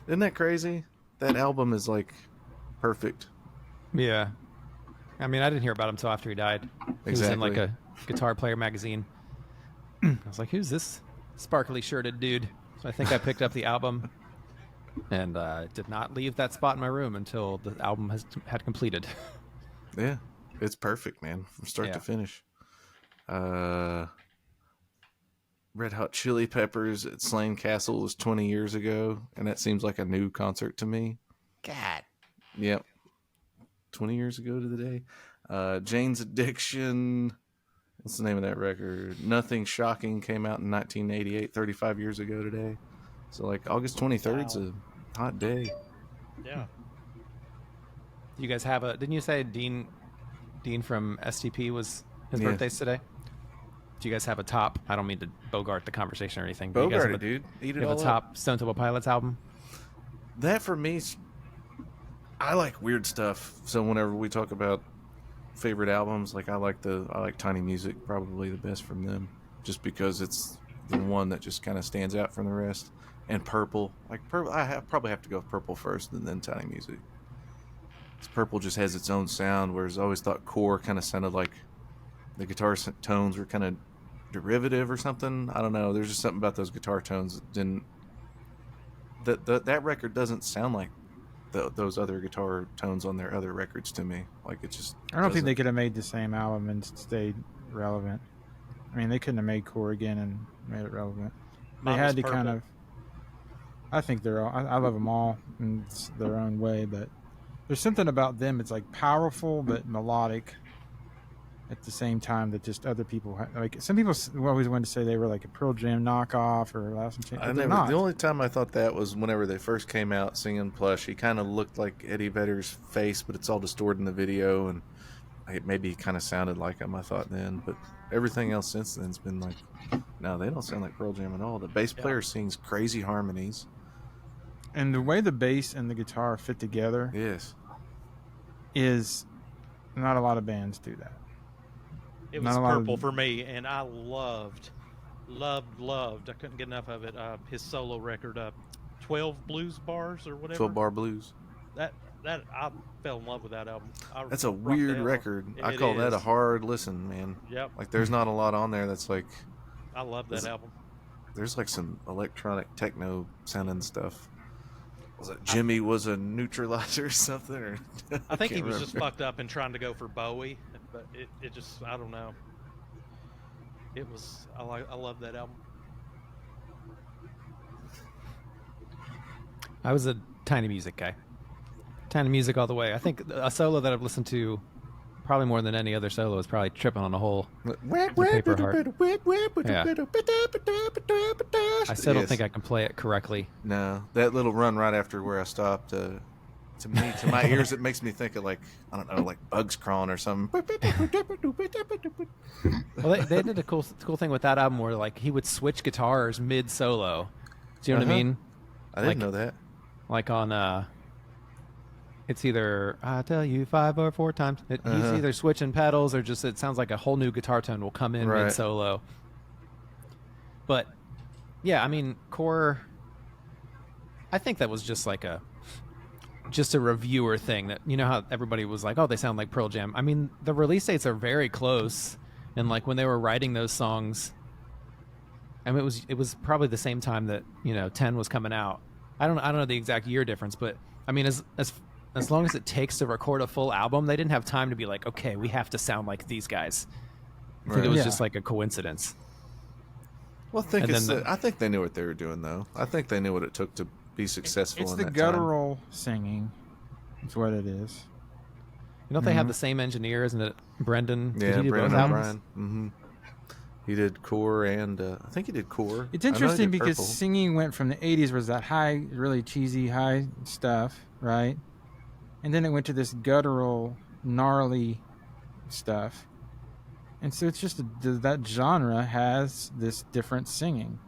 Isn't that crazy? That album is like perfect. Yeah. I mean, I didn't hear about him until after he died. He was in like Exactly. a Guitar Player magazine. I was like, who's this sparkly shirted dude? So I think I picked up the album and did not leave that spot in my room until the album had completed. Yeah, it's perfect, man, from start Yeah. to finish. Red Hot Chili Peppers at Slane Castle was 20 years ago, and that seems like a new concert to me. God. Yep. 20 years ago to the day. Jane's Addiction. What's the name of that record? Nothing Shocking came out in 1988, 35 years ago today. So, like, August 23rd is Wow. a hot day. Yeah. You guys have didn't you say Dean from STP was his Yeah. birthday's today? Do you guys have a top? I don't mean to bogart the conversation or anything. But you guys Bogart have it, dude. Eat You it have all a up. top Stone Temple Pilots album? That for me, I like weird stuff. So whenever we talk about favorite albums, like I like Tiny Music, probably the best from them, just because it's the one that just kind of stands out from the rest. And Purple, like Purple, probably have to go with Purple first, and then Tiny Music. 'Cause Purple just has its own sound, whereas I always thought Core kind of sounded like the guitar tones were kind of derivative or something. I don't know. There's just something about those guitar tones that didn't. That record doesn't sound like those other guitar tones on their other records to me. Like it just. I don't think doesn't- they could have made the same album and stayed relevant. I mean, they couldn't have made Core again and made it relevant. They Mine had was to kind Purple. of. I think they're all. I love them all in their own way, but there's something about them. It's like powerful but melodic at the same time that just other people like. Some people always wanted to say they were like a Pearl Jam knockoff or Alice in Chains. I but they're never. not. The only time I thought that was whenever they first came out singing "Plush." He kind of looked like Eddie Vedder's face, but it's all distorted in the video, and it maybe kind of sounded like him. I thought then, but everything else since then's been like, no, they don't sound like Pearl Jam at all. The bass player sings crazy harmonies. And the way the bass and the guitar fit together Yes, is not a lot of bands do that. It Not was a lot of- Purple for me, and I loved. I couldn't get enough of it. His solo record, 12 Blues Bars or whatever. 12 Bar Blues. That I fell in love with that album. That's a rocked weird the hell- record. I It call that a is. hard listen, man. Yep, Like, there's not a lot on there that's like. I love that Is it- album. There's like some electronic techno sounding stuff. Was it Jimmy was a neutralizer or something? Or I think he can't was just remember. fucked up and trying to go for Bowie, but it just I don't know. It was I love that album. I was a Tiny Music guy. Tiny Music all the way. I think a solo that I've listened to probably more than any other solo is probably Tripping on a Hole. Paper Heart. Yeah. I still don't Yes. think I can play it correctly. No, that little run right after where I stopped. To me, to my ears, it makes me think of like, I don't know, like bugs crawling or something. Well, they did a cool thing with that album where like he would switch guitars mid solo. Do you know what I mean? I didn't Like- know that. Like on it's either I tell you 5 or 4 times. He's either switching pedals or just it sounds like a whole new guitar tone will come in Right. mid solo. But yeah, I mean, Core. I think that was just like a reviewer thing that, you know how everybody was like, oh, they sound like Pearl Jam. I mean, the release dates are very close, and like when they were writing those songs, I mean, it was probably the same time that 10 was coming out. I don't know the exact year difference, but I mean, as long as it takes to record a full album, they didn't have time to be like, okay, we have to sound like these guys. I think it was just like a coincidence. Well, I think they knew what they were doing, though. I think they knew what it took to be successful. It's in the that guttural singing. It's what it is. You know, they have the same engineer, isn't it? Brendan. time. Did Yeah, he do Brandon both albums? O'Brien. Mm-hmm. He did Core, and I think he did Core. It's I know he interesting did because Purple. singing went from the 80s was that high, really cheesy high stuff, right? And then it went to this guttural, gnarly stuff. And so it's just that genre has this different singing.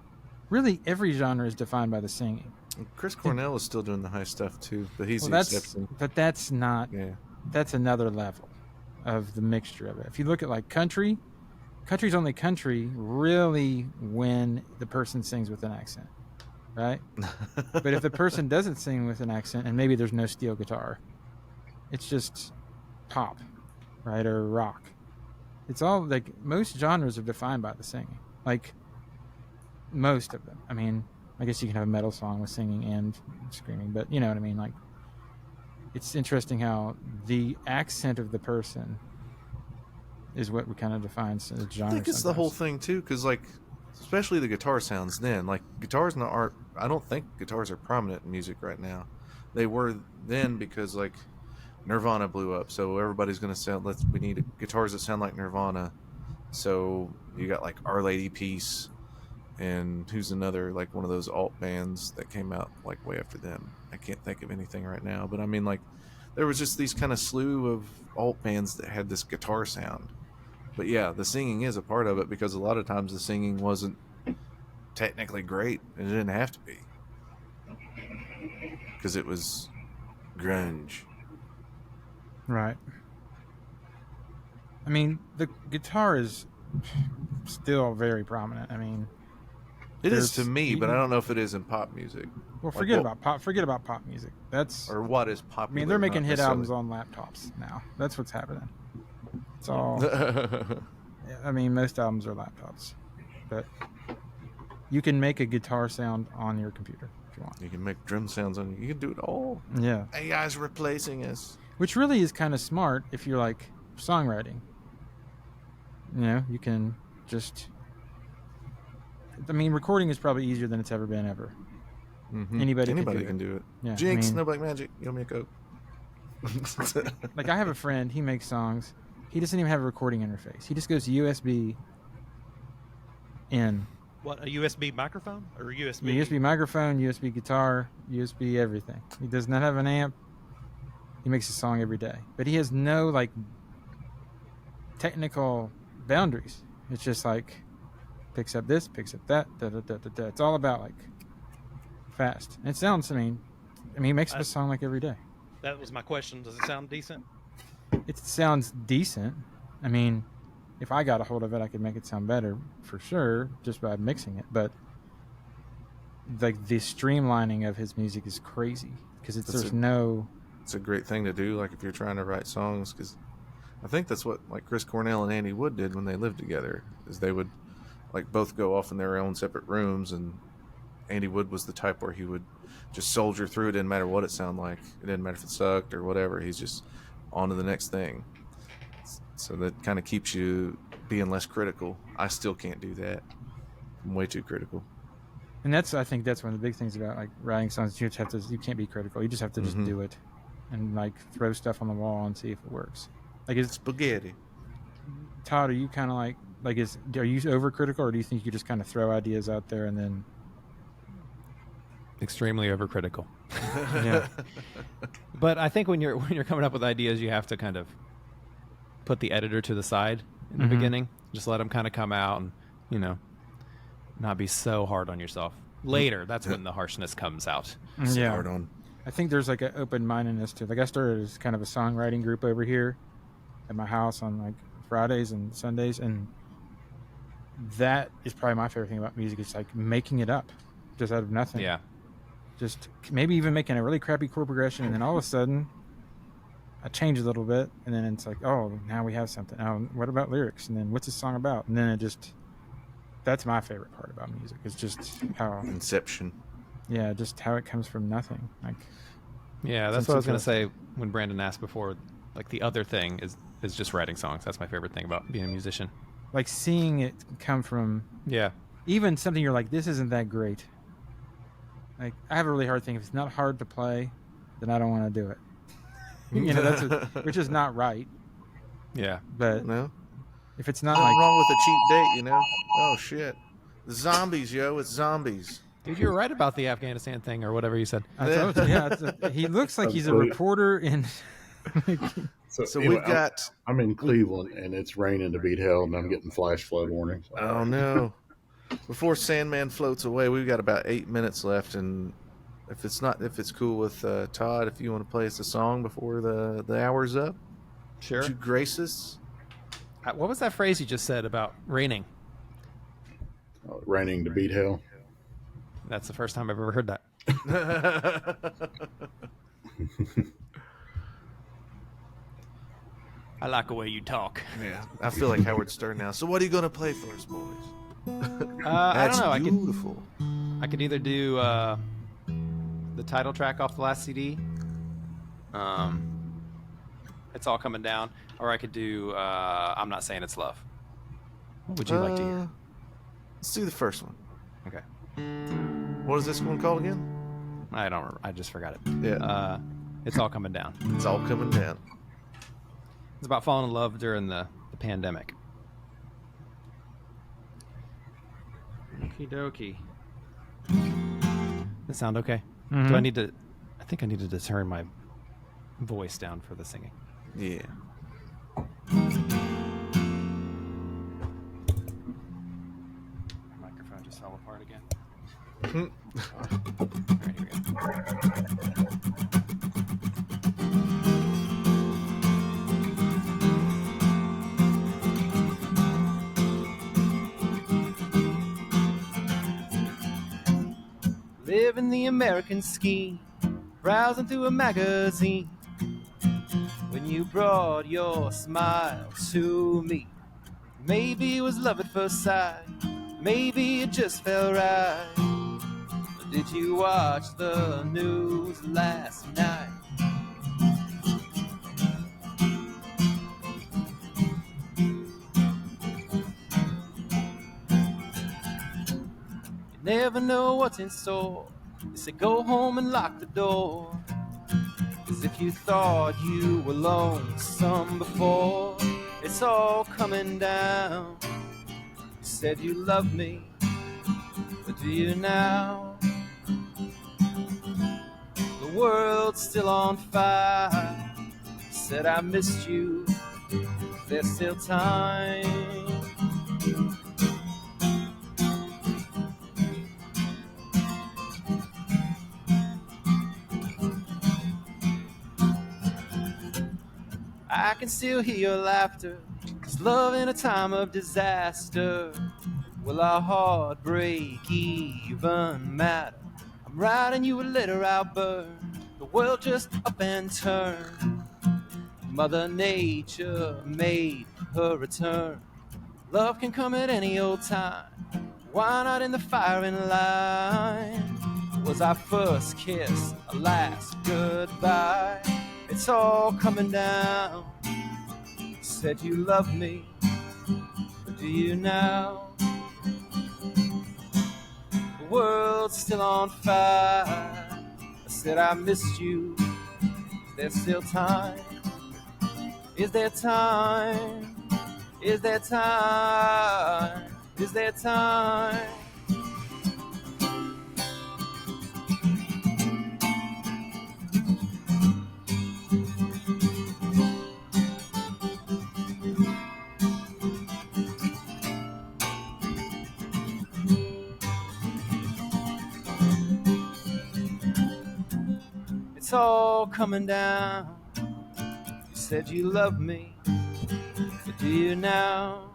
Really, every genre is defined by the singing. Chris Cornell is still doing the high stuff too, but he's Well, the that's exception. but that's not. Yeah. That's another level of the mixture of it. If you look at like country's only country really when the person sings with an accent, right? But if the person doesn't sing with an accent and maybe there's no steel guitar, it's just pop, right? Or rock. It's all like most genres are defined by the singing. Like most of them. I mean, I guess you can have a metal song with singing and screaming, but you know what I mean? Like it's interesting how the accent of the person is what we kind of defines the genre. I think it's the whole sometimes. thing too, because like, especially the guitar sounds then. Like guitars aren't. I don't think guitars are prominent in music right now. They were then because like Nirvana blew up, so everybody's gonna sound. We need guitars that sound like Nirvana. So you got like Our Lady Peace, and who's another like one of those alt bands that came out like way after them. I can't think of anything right now, but I mean like there was just these kind of slew of alt bands that had this guitar sound. But yeah, the singing is a part of it because a lot of times the singing wasn't technically great and it didn't have to be because it was grunge. Right. I mean, the guitar is still very prominent. I mean, It is to There's- me, but I don't know if it is in pop music. well, Like forget what- about pop. Forget about pop music. That's. or what is I popular. mean, they're making not hit albums necessarily- on laptops now. That's what's happening. It's all. I mean, most albums are laptops, but you can make a guitar sound on your computer if you want. You can make drum sounds on. You can do it all. Yeah, AI's replacing us. which really is kind of smart if you're like songwriting. You know, you can just. I mean, recording is probably easier than it's ever been ever. Mhm. Anybody can do can do it. Yeah, I Jinx, mean- no black magic. You'll make a. Like I have a friend, he makes songs. He doesn't even have a recording interface. He just goes USB in. What, a USB microphone or USB? USB microphone, USB guitar, USB everything. He does not have an amp. He makes a song every day. But he has no like technical boundaries. It's just like picks up this, picks up that, da da da da da. It's all about like fast. And it sounds, I mean he makes up a song like every day. That was my question. Does it sound decent? It sounds decent. I mean, if I got a hold of it, I could make it sound better for sure, just by mixing it. But like the streamlining of his music is crazy because That's there's a- no. It's a great thing to do, like if you're trying to write songs, because I think that's what like Chris Cornell and Andy Wood did when they lived together. Is they would like both go off in their own separate rooms, and Andy Wood was the type where he would just soldier through. It didn't matter what it sounded like. It didn't matter if it sucked or whatever. He's just on to the next thing. So that kind of keeps you being less critical. I still can't do that. I'm way too critical. And I think that's one of the big things about like writing songs. You just have to. You can't be critical. You just have to just Mhm. do it, and like throw stuff on the wall and see if it works. Like is Spaghetti. Todd? Are you kind of like are you overcritical, or do you think you just kind of throw ideas out there and then extremely overcritical. Yeah. But I think when you're coming up with ideas, you have to kind of put the editor to the side in the beginning. Just let them kind of come out, and not be so hard on yourself. Later, that's when the harshness comes out. So Yeah. hard on. I think there's like an open-mindedness to it. Like I started as kind of a songwriting group over here at my house on like Fridays and Sundays, and that is probably my favorite thing about music. It's like making it up just out of nothing. Yeah. Just maybe even making a really crappy chord progression, and then all of a sudden I change a little bit, and then it's like, oh, now we have something. Oh, what about lyrics? And then what's the song about? And then it just, that's my favorite part about music. It's just how, Inception. yeah, just how it comes from nothing. Like, Yeah, that's what I was going to say when Brandon asked before. Like, the other thing is just writing songs. That's my favorite thing about being a musician. like seeing it come from Yeah. even something you're like, this isn't that great. Like, I have a really hard thing. If it's not hard to play, then I don't want to do it. Which is not right. Yeah. But No. if it's not Nothing like, wrong with a cheap date, Oh shit. Zombies, yo, it's zombies. Dude, you were right about the Afghanistan thing or whatever you said. I told you, yeah, he looks like he's a reporter in. So anyway, we've got. I'm in Cleveland and it's raining to beat hell, and I'm getting flash flood warnings. Oh no! Before Sandman floats away, we've got about 8 minutes left, and if it's cool with Todd, if you want to play us a song before the hour's up, Sure. would you grace us? What was that phrase you just said about raining? Raining to beat hell. That's the first time I've ever heard that. I like the way you talk. Yeah, I feel like Howard Stern now. So what are you gonna play for us, boys? I don't know. Beautiful. I could either do the title track off the last CD. It's all coming down, or I could do I'm Not Saying It's Love. What would you like to hear? Let's do the first one. Okay. What is this one called again? I don't remember. I just forgot it. Yeah. It's all coming down. It's all coming down. It's about falling in love during the pandemic. Okie dokie. Does that sound okay? Mhm. Do I need to? I think I needed to turn my voice down for the singing. Yeah. My microphone just fell apart again. Hmm. All right, here we go. Living the American scheme, browsing through a magazine. When you brought your smile to me, maybe it was love at first sight, maybe it just felt right. But did you watch the news last night? You never know what's in store. They say go home and lock the door, as if you thought you were lonesome before. It's all coming down. You said you loved me, but do you now? The world's still on fire. You said I missed you. There's still time. I can still hear your laughter. It's love in a time of disaster. Will our heartbreak even matter? I'm writing you a letter I'll burn. The world just up and turn. Mother Nature made her return. Love can come at any old time. Why not in the firing line? Was our first kiss a last goodbye? It's all coming down. You said you loved me, but do you now? The world's still on fire. I said I missed you. Is there still time? Is there time? Is there time? Is there time? It's all coming down. You said you loved me, but do you now?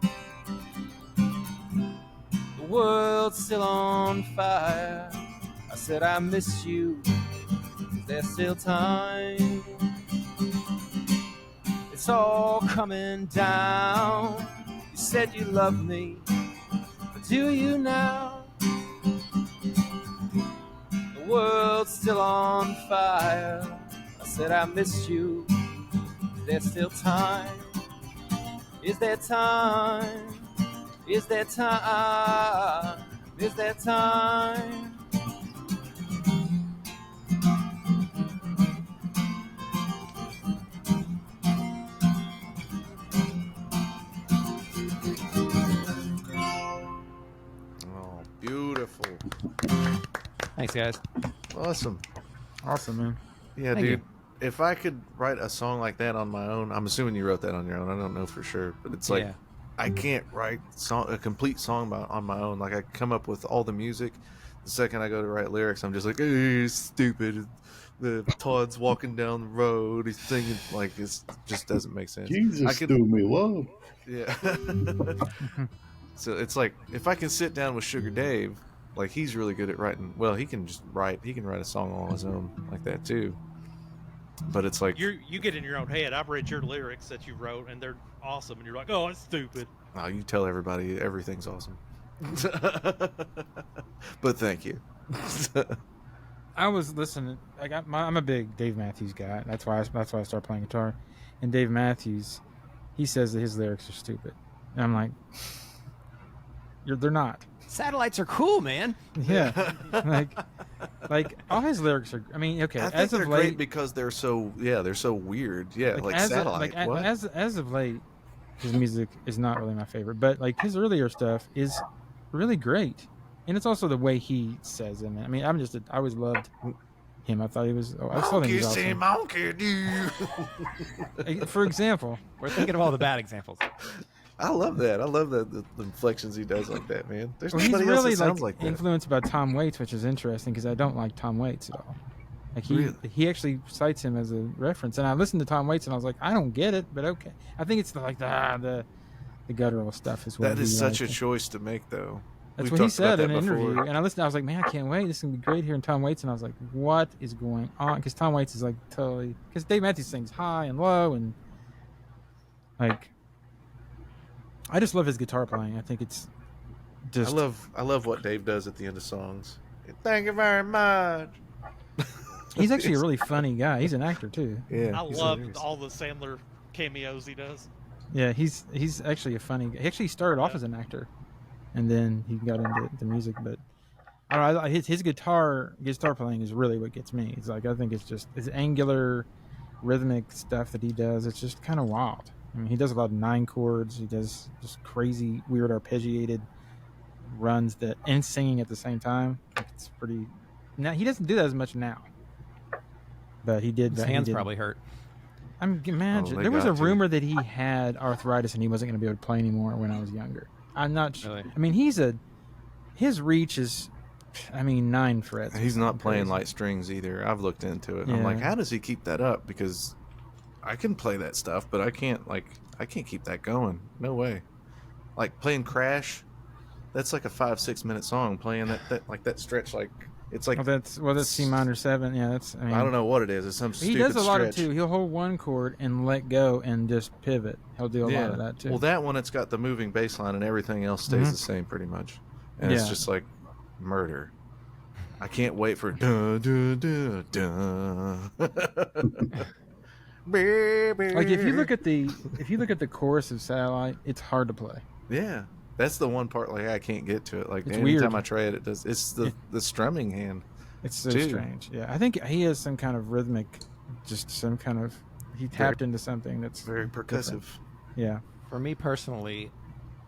The world's still on fire. I said I miss you. Is there still time? It's all coming down. You said you loved me, but do you now? The world's still on fire. I said I miss you. Is there still time? Is there time? Is there time? Is there time? Oh, beautiful. Thanks, guys. Awesome. Awesome, man. Yeah, Thank dude. you. If I could write a song like that on my own, I'm assuming you wrote that on your own. I don't know for sure, but it's like Yeah. I can't write a complete song on my own. Like I come up with all the music. The second I go to write lyrics, I'm just like, "Hey, it's stupid. The Todd's walking down the road. He's singing like it just doesn't make sense." Jesus do me love. Yeah. So it's like if I can sit down with Sugar Dave, like he's really good at writing. Well, he can just write. He can write a song all on his own like that too. But it's like, You get in your own head. I've read your lyrics that you wrote, and they're awesome. And you're like, oh, it's stupid. oh, you tell everybody everything's awesome. But thank you. I was listening. I'm a big Dave Matthews guy. That's why I started playing guitar. And Dave Matthews, he says that his lyrics are stupid. And I'm like, they're not. Satellites are cool, man. Yeah, like all his lyrics are. I mean, okay. I think As they're of great late, because they're so weird. Yeah, like as Satellite. What? as of late, his music is not really my favorite. But like his earlier stuff is really great, and it's also the way he says it. I mean, I always loved him. I thought he was. I still think he's awesome. Monkey, dude. For example, We're thinking of all the bad examples. I love that. I love the inflections he does like that, man. There's well, he's nobody else really that sounds like that. influenced by Tom Waits, which is interesting because I don't like Tom Waits at all. Like he actually cites him as a reference, and I listened to Tom Waits and I was like, I don't get it, but okay. I think it's the guttural stuff is what That is he such a likes. choice to make, though. That's We've what he talked about said in that an before. interview, and I listened. I was like, man, I can't wait. This is gonna be great hearing Tom Waits, and I was like, what is going on? Because Tom Waits is like totally. Because Dave Matthews sings high and low, and like, I just love his guitar playing. I think it's just. I love what Dave does at the end of songs. Thank you very much. He's actually a really funny guy. He's an actor too. Yeah, I he's love hilarious. all the Sandler cameos he does. Yeah, he's actually a funny guy. He actually started off as an actor, and then he got into the music. But I don't know, his guitar playing is really what gets me. It's like I think it's just his angular, rhythmic stuff that he does. It's just kind of wild. I mean, he does a lot of 9 chords. He does just crazy, weird, arpeggiated runs and singing at the same time. It's pretty. Now he doesn't do that as much now, but he did. His hands probably hurt. Imagine they there was a got to. rumor that he had arthritis and he wasn't going to be able to play anymore when I was younger. I'm not sure. Really? I mean, his reach is, 9 frets. He's not playing Crazy. light strings either. I've looked into it. I'm Yeah. like, how does he keep that up? Because I can play that stuff, but I can't keep that going. No way. Like playing Crash, that's like a 5-6 minute song. Playing that stretch, like it's like That's C minor 7. Yeah, that's. I don't know what it is. It's some He stupid does a lot of stretch. too. He'll hold one chord and let go and just pivot. He'll do a lot of that too. Well, that one, it's got the moving bass line and everything else stays the same pretty much. And it's Yeah. just like murder. I can't wait for dun dun dun dun. Like if you look at the chorus of Satellite, it's hard to play. Yeah, that's the one part like I can't get to it. Like It's anytime weird. I try it, it does. It's the strumming hand. It's so Dude. strange. Yeah, I think he has some kind of rhythmic, just some kind of. He tapped into something that's Very percussive. different. Yeah. For me personally,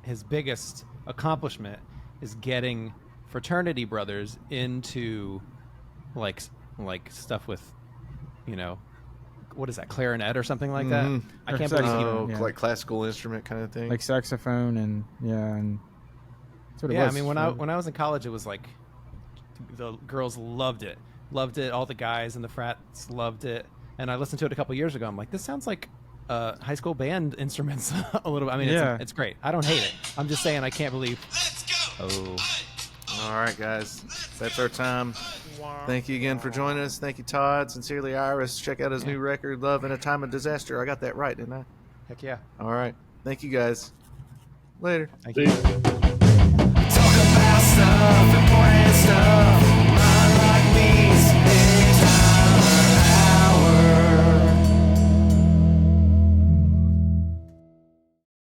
his biggest accomplishment is getting fraternity brothers into like stuff with, what is that, clarinet or something like that? Mhm. I Or can't believe saxophone. he. Yeah. Like classical instrument kind of thing. Like saxophone and that's what it Yeah, was. I mean when I was in college, it was like the girls loved it. loved it. All the guys in the frats loved it. And I listened to it a couple years ago. I'm like, this sounds like high school band instruments a little bit. I mean, Yeah. it's great. I don't hate it. I'm just saying I can't believe. Oh. All right, guys. That's our time. Thank you again for joining us. Thank you, Todd. Sincerely, Iris. Check out his new record, Love in a Time of Disaster. I got that right, didn't I? Heck yeah. All right. Thank you, guys. Later. Thank you. Peace. Talk about stuff